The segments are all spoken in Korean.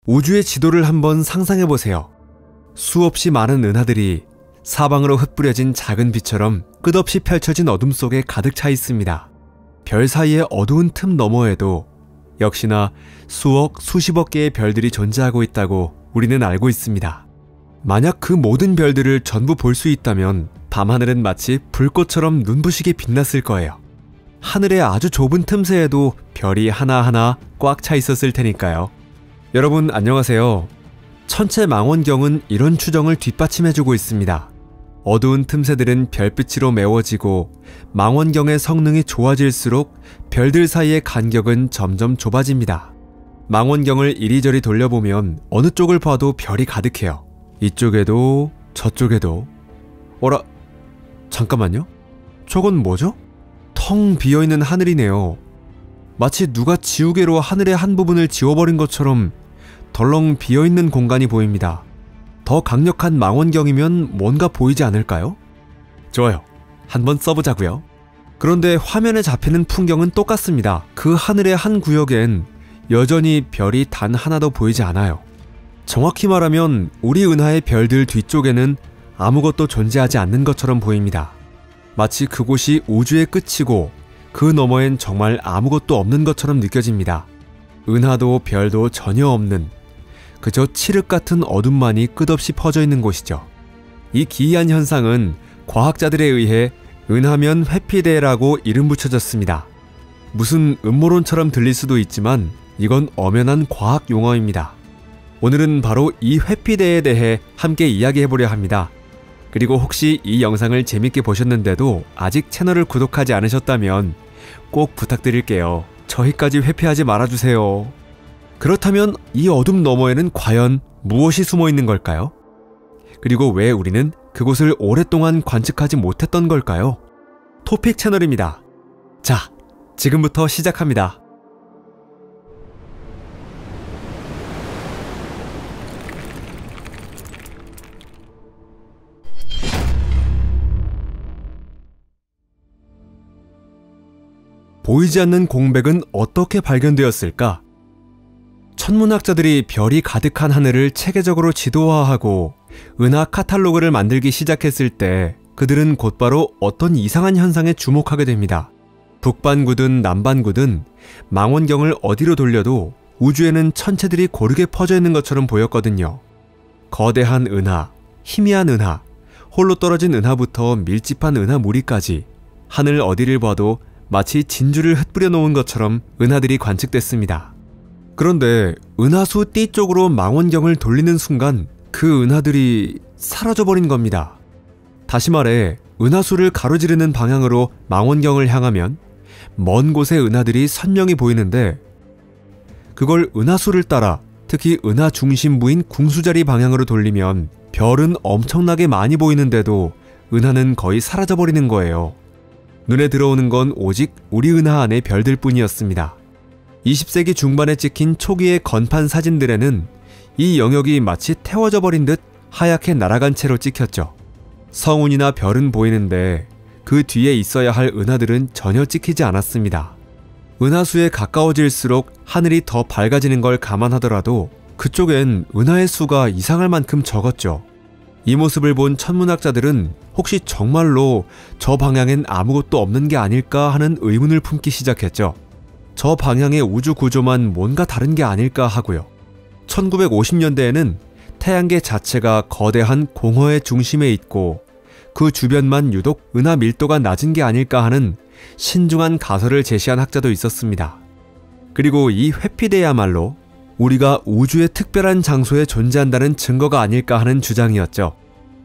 우주의 지도를 한번 상상해보세요. 수없이 많은 은하들이 사방으로 흩뿌려진 작은 빛처럼 끝없이 펼쳐진 어둠 속에 가득 차 있습니다. 별 사이의 어두운 틈 너머에도 역시나 수억, 수십억 개의 별들이 존재하고 있다고 우리는 알고 있습니다. 만약 그 모든 별들을 전부 볼 수 있다면 밤하늘은 마치 불꽃처럼 눈부시게 빛났을 거예요. 하늘의 아주 좁은 틈새에도 별이 하나하나 꽉 차 있었을 테니까요. 여러분 안녕하세요. 천체 망원경은 이런 추정을 뒷받침해주고 있습니다. 어두운 틈새들은 별빛으로 메워지고 망원경의 성능이 좋아질수록 별들 사이의 간격은 점점 좁아집니다. 망원경을 이리저리 돌려보면 어느 쪽을 봐도 별이 가득해요. 이쪽에도 저쪽에도. 어라? 잠깐만요? 저건 뭐죠? 텅 비어있는 하늘이네요. 마치 누가 지우개로 하늘의 한 부분을 지워버린 것처럼 덜렁 비어있는 공간이 보입니다. 더 강력한 망원경이면 뭔가 보이지 않을까요? 좋아요. 한번 써보자고요. 그런데 화면에 잡히는 풍경은 똑같습니다. 그 하늘의 한 구역엔 여전히 별이 단 하나도 보이지 않아요. 정확히 말하면 우리 은하의 별들 뒤쪽에는 아무것도 존재하지 않는 것처럼 보입니다. 마치 그곳이 우주의 끝이고 그 너머엔 정말 아무것도 없는 것처럼 느껴집니다. 은하도 별도 전혀 없는 그저 칠흑 같은 어둠만이 끝없이 퍼져 있는 곳이죠. 이 기이한 현상은 과학자들에 의해 은하면 회피대라고 이름 붙여졌습니다. 무슨 음모론처럼 들릴 수도 있지만 이건 엄연한 과학 용어입니다. 오늘은 바로 이 회피대에 대해 함께 이야기해보려 합니다. 그리고 혹시 이 영상을 재밌게 보셨는데도 아직 채널을 구독하지 않으셨다면 꼭 부탁드릴게요. 저희까지 회피하지 말아주세요. 그렇다면 이 어둠 너머에는 과연 무엇이 숨어 있는 걸까요? 그리고 왜 우리는 그곳을 오랫동안 관측하지 못했던 걸까요? 토픽 채널입니다. 자, 지금부터 시작합니다. 보이지 않는 공백은 어떻게 발견되었을까? 천문학자들이 별이 가득한 하늘을 체계적으로 지도화하고 은하 카탈로그를 만들기 시작했을 때 그들은 곧바로 어떤 이상한 현상에 주목하게 됩니다. 북반구든 남반구든 망원경을 어디로 돌려도 우주에는 천체들이 고르게 퍼져 있는 것처럼 보였거든요. 거대한 은하, 희미한 은하, 홀로 떨어진 은하부터 밀집한 은하 무리까지 하늘 어디를 봐도 마치 진주를 흩뿌려 놓은 것처럼 은하들이 관측됐습니다. 그런데 은하수 띠 쪽으로 망원경을 돌리는 순간 그 은하들이 사라져버린 겁니다. 다시 말해 은하수를 가로지르는 방향으로 망원경을 향하면 먼 곳의 은하들이 선명히 보이는데 그걸 은하수를 따라 특히 은하 중심부인 궁수자리 방향으로 돌리면 별은 엄청나게 많이 보이는데도 은하는 거의 사라져버리는 거예요. 눈에 들어오는 건 오직 우리 은하 안의 별들 뿐이었습니다. 20세기 중반에 찍힌 초기의 건판 사진들에는 이 영역이 마치 태워져 버린 듯 하얗게 날아간 채로 찍혔죠. 성운이나 별은 보이는데 그 뒤에 있어야 할 은하들은 전혀 찍히지 않았습니다. 은하수에 가까워질수록 하늘이 더 밝아지는 걸 감안하더라도 그쪽엔 은하의 수가 이상할 만큼 적었죠. 이 모습을 본 천문학자들은 혹시 정말로 저 방향엔 아무것도 없는 게 아닐까 하는 의문을 품기 시작했죠. 저 방향의 우주 구조만 뭔가 다른 게 아닐까 하고요. 1950년대에는 태양계 자체가 거대한 공허의 중심에 있고 그 주변만 유독 은하 밀도가 낮은 게 아닐까 하는 신중한 가설을 제시한 학자도 있었습니다. 그리고 이 회피대야말로 우리가 우주의 특별한 장소에 존재한다는 증거가 아닐까 하는 주장이었죠.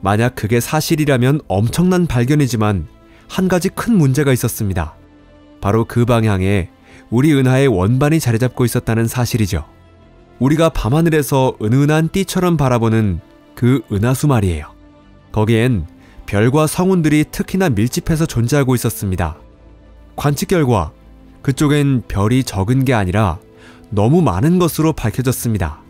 만약 그게 사실이라면 엄청난 발견이지만 한 가지 큰 문제가 있었습니다. 바로 그 방향에 우리 은하의 원반이 자리 잡고 있었다는 사실이죠. 우리가 밤하늘에서 은은한 띠처럼 바라보는 그 은하수 말이에요. 거기엔 별과 성운들이 특히나 밀집해서 존재하고 있었습니다. 관측 결과 그쪽엔 별이 적은 게 아니라 너무 많은 것으로 밝혀졌습니다.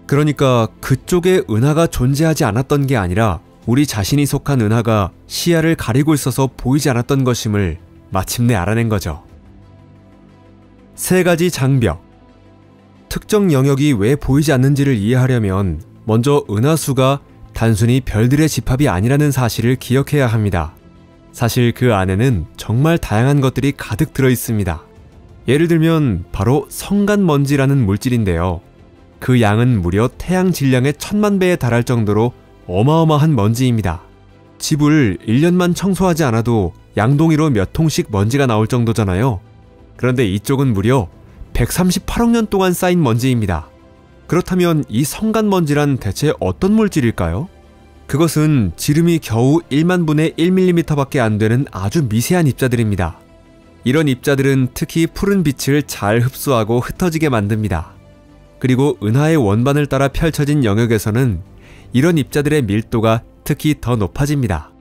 그러니까 그쪽에 은하가 존재하지 않았던 게 아니라 우리 자신이 속한 은하가 시야를 가리고 있어서 보이지 않았던 것임을 마침내 알아낸 거죠. 세 가지 장벽. 특정 영역이 왜 보이지 않는지를 이해하려면 먼저 은하수가 단순히 별들의 집합이 아니라는 사실을 기억해야 합니다. 사실 그 안에는 정말 다양한 것들이 가득 들어 있습니다. 예를 들면 바로 성간먼지라는 물질인데요. 그 양은 무려 태양 질량의 1000만 배에 달할 정도로 어마어마한 먼지입니다. 집을 1년만 청소하지 않아도 양동이로 몇 통씩 먼지가 나올 정도잖아요. 그런데 이쪽은 무려 138억 년 동안 쌓인 먼지입니다. 그렇다면 이 성간먼지란 대체 어떤 물질일까요? 그것은 지름이 겨우 1만 분의 1mm밖에 안 되는 아주 미세한 입자들입니다. 이런 입자들은 특히 푸른 빛을 잘 흡수하고 흩어지게 만듭니다. 그리고 은하의 원반을 따라 펼쳐진 영역에서는 이런 입자들의 밀도가 특히 더 높아집니다.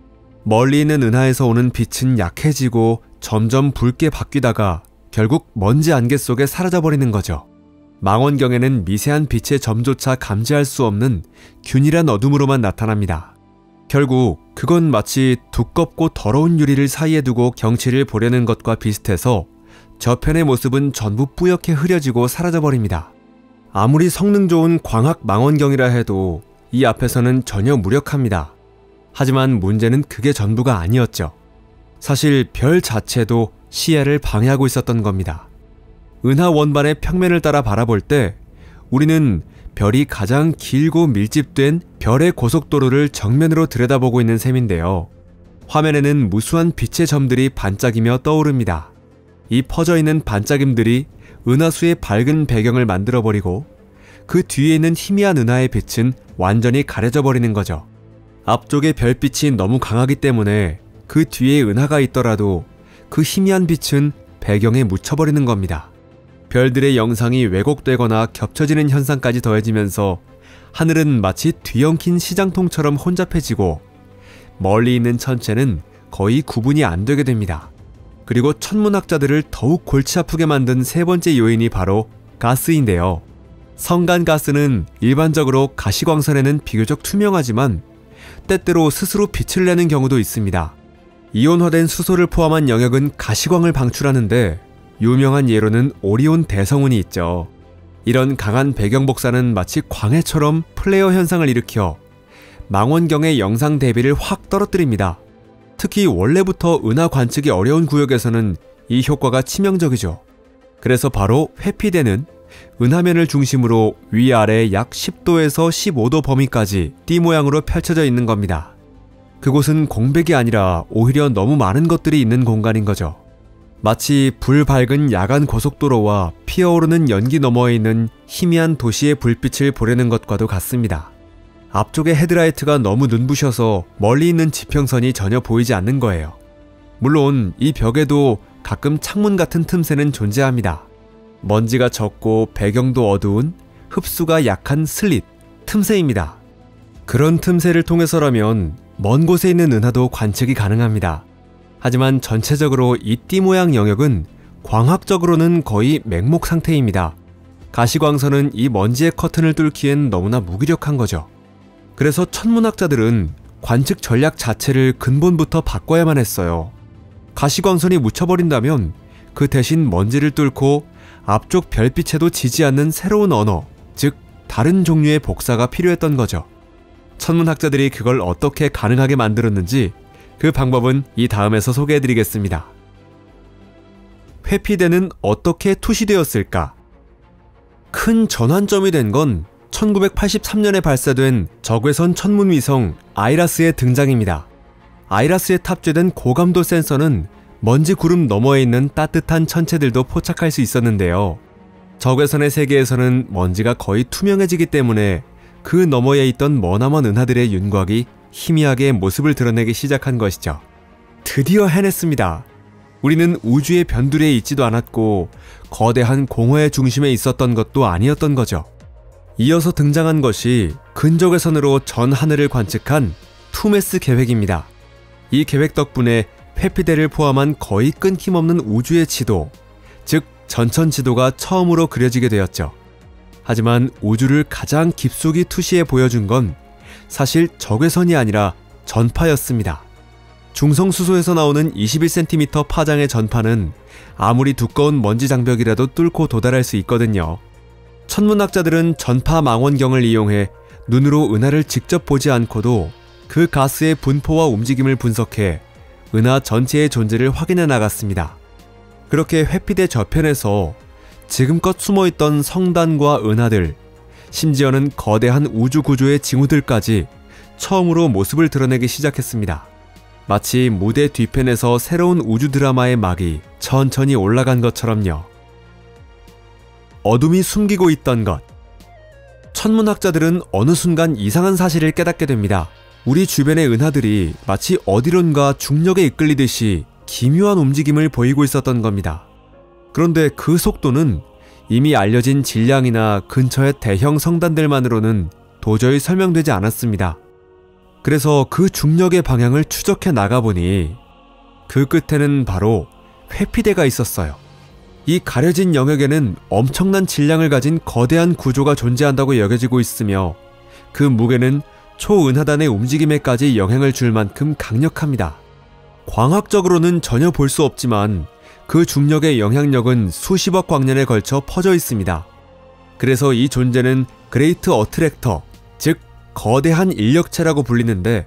멀리 있는 은하에서 오는 빛은 약해지고 점점 붉게 바뀌다가 결국 먼지 안개 속에 사라져버리는 거죠. 망원경에는 미세한 빛의 점조차 감지할 수 없는 균일한 어둠으로만 나타납니다. 결국 그건 마치 두껍고 더러운 유리를 사이에 두고 경치를 보려는 것과 비슷해서 저편의 모습은 전부 뿌옇게 흐려지고 사라져버립니다. 아무리 성능 좋은 광학 망원경이라 해도 이 앞에서는 전혀 무력합니다. 하지만 문제는 그게 전부가 아니었죠. 사실 별 자체도 시야를 방해하고 있었던 겁니다. 은하 원반의 평면을 따라 바라볼 때 우리는 별이 가장 길고 밀집된 별의 고속도로를 정면으로 들여다보고 있는 셈인데요. 화면에는 무수한 빛의 점들이 반짝이며 떠오릅니다. 이 퍼져있는 반짝임들이 은하수의 밝은 배경을 만들어버리고 그 뒤에 있는 희미한 은하의 빛은 완전히 가려져 버리는 거죠. 앞쪽의 별빛이 너무 강하기 때문에 그 뒤에 은하가 있더라도 그 희미한 빛은 배경에 묻혀버리는 겁니다. 별들의 영상이 왜곡되거나 겹쳐지는 현상까지 더해지면서 하늘은 마치 뒤엉킨 시장통처럼 혼잡해지고 멀리 있는 천체는 거의 구분이 안 되게 됩니다. 그리고 천문학자들을 더욱 골치 아프게 만든 세 번째 요인이 바로 가스인데요. 성간가스는 일반적으로 가시광선에는 비교적 투명하지만 때때로 스스로 빛을 내는 경우도 있습니다. 이온화된 수소를 포함한 영역은 가시광을 방출하는데 유명한 예로는 오리온 대성운이 있죠. 이런 강한 배경 복사는 마치 광해처럼 플레어 현상을 일으켜 망원경의 영상 대비를 확 떨어뜨립니다. 특히 원래부터 은하 관측이 어려운 구역에서는 이 효과가 치명적이죠. 그래서 바로 회피대는 은하면을 중심으로 위아래 약 10도에서 15도 범위까지 띠 모양으로 펼쳐져 있는 겁니다. 그곳은 공백이 아니라 오히려 너무 많은 것들이 있는 공간인 거죠. 마치 불 밝은 야간 고속도로와 피어오르는 연기 너머에 있는 희미한 도시의 불빛을 보려는 것과도 같습니다. 앞쪽의 헤드라이트가 너무 눈부셔서 멀리 있는 지평선이 전혀 보이지 않는 거예요. 물론 이 벽에도 가끔 창문 같은 틈새는 존재합니다. 먼지가 적고 배경도 어두운 흡수가 약한 슬릿, 틈새입니다. 그런 틈새를 통해서라면 먼 곳에 있는 은하도 관측이 가능합니다. 하지만 전체적으로 이 띠 모양 영역은 광학적으로는 거의 맹목 상태입니다. 가시광선은 이 먼지의 커튼을 뚫기엔 너무나 무기력한 거죠. 그래서 천문학자들은 관측 전략 자체를 근본부터 바꿔야만 했어요. 가시광선이 묻혀버린다면 그 대신 먼지를 뚫고 앞쪽 별빛에도 지지 않는 새로운 언어, 즉 다른 종류의 복사가 필요했던 거죠. 천문학자들이 그걸 어떻게 가능하게 만들었는지 그 방법은 이 다음에서 소개해드리겠습니다. 회피대는 어떻게 투시되었을까? 큰 전환점이 된 건 1983년에 발사된 적외선 천문위성 아이라스의 등장입니다. 아이라스에 탑재된 고감도 센서는 먼지 구름 너머에 있는 따뜻한 천체들도 포착할 수 있었는데요. 적외선의 세계에서는 먼지가 거의 투명해지기 때문에 그 너머에 있던 머나먼 은하들의 윤곽이 희미하게 모습을 드러내기 시작한 것이죠. 드디어 해냈습니다. 우리는 우주의 변두리에 있지도 않았고 거대한 공허의 중심에 있었던 것도 아니었던 거죠. 이어서 등장한 것이 근적외선으로 전 하늘을 관측한 투메스 계획입니다. 이 계획 덕분에 회피대를 포함한 거의 끊김없는 우주의 지도, 즉 전천 지도가 처음으로 그려지게 되었죠. 하지만 우주를 가장 깊숙이 투시해 보여준 건 사실 적외선이 아니라 전파였습니다. 중성수소에서 나오는 21cm 파장의 전파는 아무리 두꺼운 먼지 장벽이라도 뚫고 도달할 수 있거든요. 천문학자들은 전파 망원경을 이용해 눈으로 은하를 직접 보지 않고도 그 가스의 분포와 움직임을 분석해 은하 전체의 존재를 확인해 나갔습니다. 그렇게 회피대 저편에서 지금껏 숨어있던 성단과 은하들, 심지어는 거대한 우주 구조의 징후들까지 처음으로 모습을 드러내기 시작했습니다. 마치 무대 뒤편에서 새로운 우주 드라마의 막이 천천히 올라간 것처럼요. 어둠이 숨기고 있던 것. 천문학자들은 어느 순간 이상한 사실을 깨닫게 됩니다. 우리 주변의 은하들이 마치 어디론가 중력에 이끌리듯이 기묘한 움직임을 보이고 있었던 겁니다. 그런데 그 속도는 이미 알려진 질량이나 근처의 대형 성단들만으로는 도저히 설명되지 않았습니다. 그래서 그 중력의 방향을 추적해 나가보니 그 끝에는 바로 회피대가 있었어요. 이 가려진 영역에는 엄청난 질량을 가진 거대한 구조가 존재한다고 여겨지고 있으며 그 무게는 초은하단의 움직임에까지 영향을 줄 만큼 강력합니다. 광학적으로는 전혀 볼 수 없지만 그 중력의 영향력은 수십억 광년에 걸쳐 퍼져 있습니다. 그래서 이 존재는 그레이트 어트랙터, 즉 거대한 인력체라고 불리는데,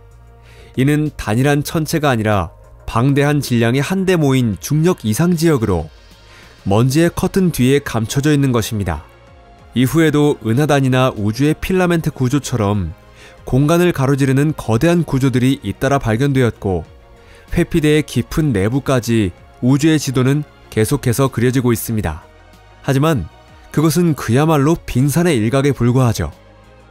이는 단일한 천체가 아니라 방대한 질량이 한데 모인 중력 이상 지역으로 먼지의 커튼 뒤에 감춰져 있는 것입니다. 이후에도 은하단이나 우주의 필라멘트 구조처럼 공간을 가로지르는 거대한 구조들이 잇따라 발견되었고, 회피대의 깊은 내부까지 우주의 지도는 계속해서 그려지고 있습니다. 하지만 그것은 그야말로 빙산의 일각에 불과하죠.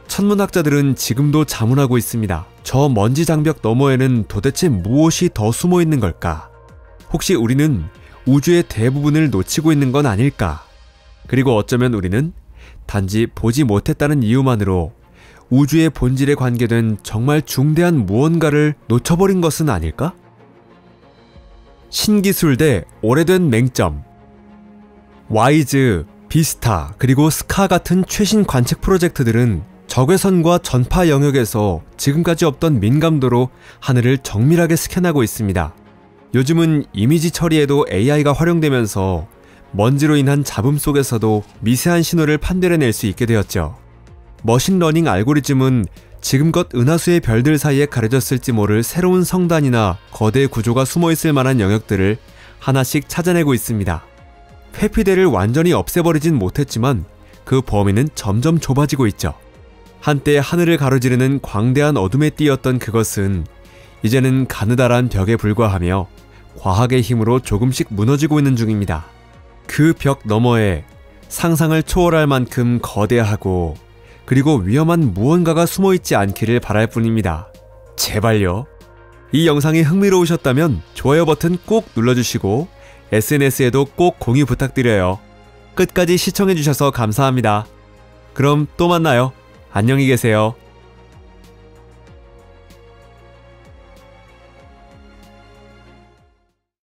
천문학자들은 지금도 자문하고 있습니다. 저 먼지 장벽 너머에는 도대체 무엇이 더 숨어 있는 걸까? 혹시 우리는 우주의 대부분을 놓치고 있는 건 아닐까? 그리고 어쩌면 우리는 단지 보지 못했다는 이유만으로 우주의 본질에 관계된 정말 중대한 무언가를 놓쳐버린 것은 아닐까? 신기술 대 오래된 맹점. 와이즈, 비스타, 그리고 스카 같은 최신 관측 프로젝트들은 적외선과 전파 영역에서 지금까지 없던 민감도로 하늘을 정밀하게 스캔하고 있습니다. 요즘은 이미지 처리에도 AI가 활용되면서 먼지로 인한 잡음 속에서도 미세한 신호를 판별해낼 수 있게 되었죠. 머신러닝 알고리즘은 지금껏 은하수의 별들 사이에 가려졌을지 모를 새로운 성단이나 거대 구조가 숨어있을 만한 영역들을 하나씩 찾아내고 있습니다. 회피대를 완전히 없애버리진 못했지만 그 범위는 점점 좁아지고 있죠. 한때 하늘을 가로지르는 광대한 어둠에 띄었던 그것은 이제는 가느다란 벽에 불과하며 과학의 힘으로 조금씩 무너지고 있는 중입니다. 그 벽 너머에 상상을 초월할 만큼 거대하고 그리고 위험한 무언가가 숨어있지 않기를 바랄 뿐입니다. 제발요. 이 영상이 흥미로우셨다면 좋아요 버튼 꼭 눌러주시고 SNS에도 꼭 공유 부탁드려요. 끝까지 시청해주셔서 감사합니다. 그럼 또 만나요. 안녕히 계세요.